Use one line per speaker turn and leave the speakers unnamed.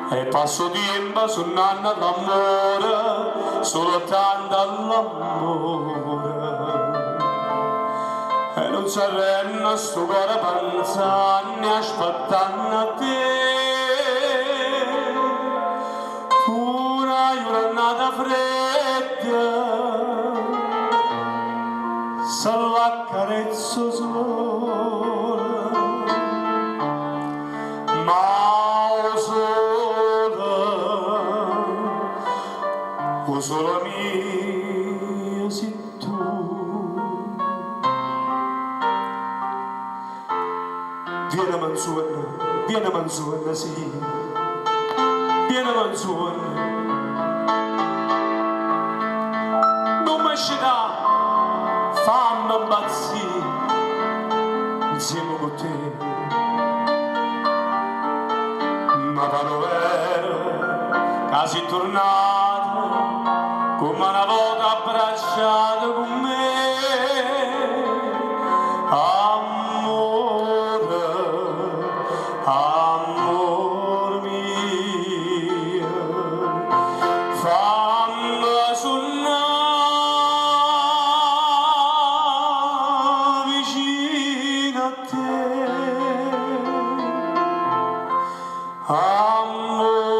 E passo tempo su nanna l'amore, solo tanto l'amore. E non si arrenna sto cuore pensando, aspettando a te. Una giornata fredda, se l'accarezzo sola, ma o solo mio sei tu. Vieni manzona, sì, vieni manzona. Non mi scida, fammi impazzire insieme con te. Ma pare vero che sei tornato come una volta abbracciato con me. Amore, amor mio, fammi suonare vicino a te. Amore,